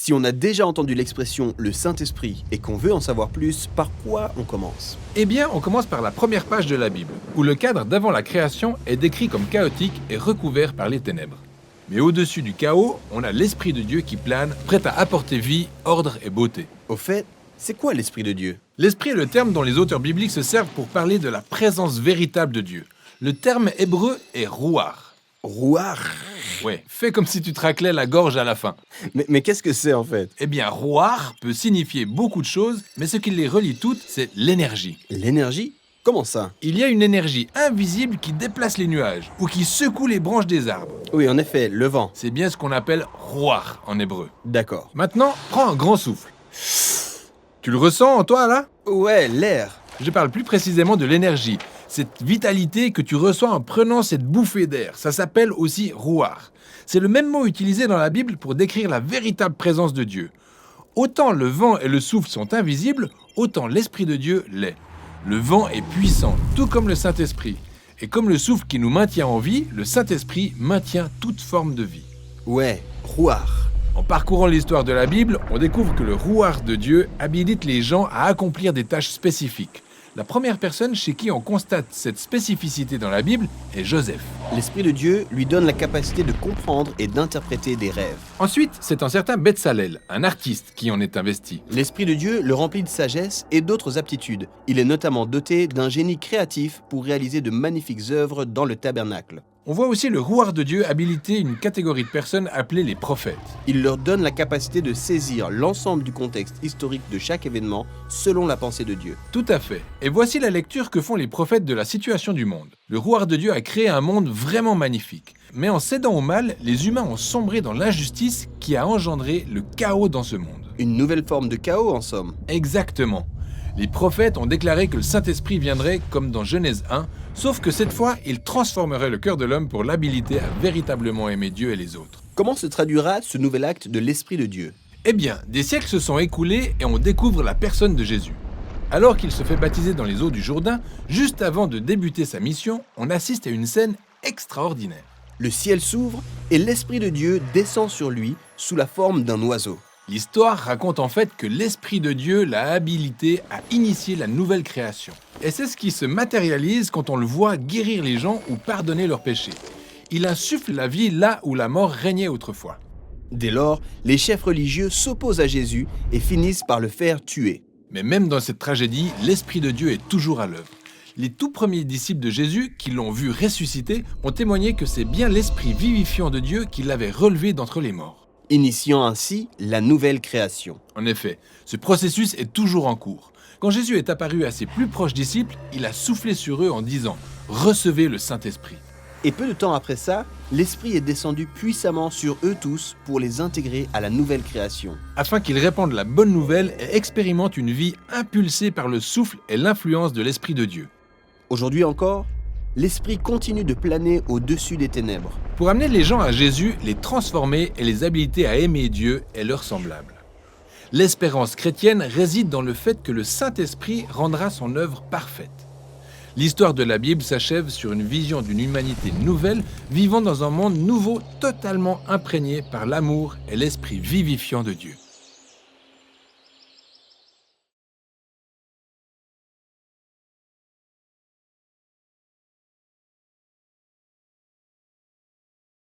Si on a déjà entendu l'expression le Saint-Esprit et qu'on veut en savoir plus, par quoi on commence? Eh bien, on commence par la première page de la Bible, où le cadre d'avant la création est décrit comme chaotique et recouvert par les ténèbres. Mais au-dessus du chaos, on a l'Esprit de Dieu qui plane, prêt à apporter vie, ordre et beauté. Au fait, c'est quoi l'Esprit de Dieu? L'Esprit est le terme dont les auteurs bibliques se servent pour parler de la présence véritable de Dieu. Le terme hébreu est rouar. Rouar. Ouais, fais comme si tu te raclais la gorge à la fin. Mais qu'est-ce que c'est en fait? Eh bien, rouar peut signifier beaucoup de choses, mais ce qui les relie toutes, c'est l'énergie. L'énergie? Comment ça? Il y a une énergie invisible qui déplace les nuages ou qui secoue les branches des arbres. Oui, en effet, le vent. C'est bien ce qu'on appelle rouar en hébreu. D'accord. Maintenant, prends un grand souffle. Tu le ressens en toi, là? Ouais, l'air. Je parle plus précisément de l'énergie. Cette vitalité que tu reçois en prenant cette bouffée d'air, ça s'appelle aussi rouar. C'est le même mot utilisé dans la Bible pour décrire la véritable présence de Dieu. Autant le vent et le souffle sont invisibles, autant l'Esprit de Dieu l'est. Le vent est puissant, tout comme le Saint-Esprit. Et comme le souffle qui nous maintient en vie, le Saint-Esprit maintient toute forme de vie. Ouais, rouar. En parcourant l'histoire de la Bible, on découvre que le rouar de Dieu habilite les gens à accomplir des tâches spécifiques. La première personne chez qui on constate cette spécificité dans la Bible est Joseph. L'Esprit de Dieu lui donne la capacité de comprendre et d'interpréter des rêves. Ensuite, c'est un certain Betsalel, un artiste, qui en est investi. L'Esprit de Dieu le remplit de sagesse et d'autres aptitudes. Il est notamment doté d'un génie créatif pour réaliser de magnifiques œuvres dans le tabernacle. On voit aussi le rouar de Dieu habiliter une catégorie de personnes appelées les prophètes. Il leur donne la capacité de saisir l'ensemble du contexte historique de chaque événement selon la pensée de Dieu. Tout à fait. Et voici la lecture que font les prophètes de la situation du monde. Le rouar de Dieu a créé un monde vraiment magnifique. Mais en cédant au mal, les humains ont sombré dans l'injustice qui a engendré le chaos dans ce monde. Une nouvelle forme de chaos en somme. Exactement. Les prophètes ont déclaré que le Saint-Esprit viendrait comme dans Genèse 1, sauf que cette fois, il transformerait le cœur de l'homme pour l'habiliter à véritablement aimer Dieu et les autres. Comment se traduira ce nouvel acte de l'Esprit de Dieu? Eh bien, des siècles se sont écoulés et on découvre la personne de Jésus. Alors qu'il se fait baptiser dans les eaux du Jourdain, juste avant de débuter sa mission, on assiste à une scène extraordinaire. Le ciel s'ouvre et l'Esprit de Dieu descend sur lui sous la forme d'un oiseau. L'histoire raconte en fait que l'Esprit de Dieu l'a habilité à initier la nouvelle création. Et c'est ce qui se matérialise quand on le voit guérir les gens ou pardonner leurs péchés. Il insuffle la vie là où la mort régnait autrefois. Dès lors, les chefs religieux s'opposent à Jésus et finissent par le faire tuer. Mais même dans cette tragédie, l'Esprit de Dieu est toujours à l'œuvre. Les tout premiers disciples de Jésus, qui l'ont vu ressusciter, ont témoigné que c'est bien l'Esprit vivifiant de Dieu qui l'avait relevé d'entre les morts. Initiant ainsi la nouvelle création. En effet, ce processus est toujours en cours. Quand Jésus est apparu à ses plus proches disciples, il a soufflé sur eux en disant « Recevez le Saint-Esprit ». Et peu de temps après ça, l'Esprit est descendu puissamment sur eux tous pour les intégrer à la nouvelle création. Afin qu'ils répandent la bonne nouvelle et expérimentent une vie impulsée par le souffle et l'influence de l'Esprit de Dieu. Aujourd'hui encore, l'Esprit continue de planer au-dessus des ténèbres. Pour amener les gens à Jésus, les transformer et les habiliter à aimer Dieu et leurs semblables. L'espérance chrétienne réside dans le fait que le Saint-Esprit rendra son œuvre parfaite. L'histoire de la Bible s'achève sur une vision d'une humanité nouvelle, vivant dans un monde nouveau totalement imprégné par l'amour et l'esprit vivifiant de Dieu.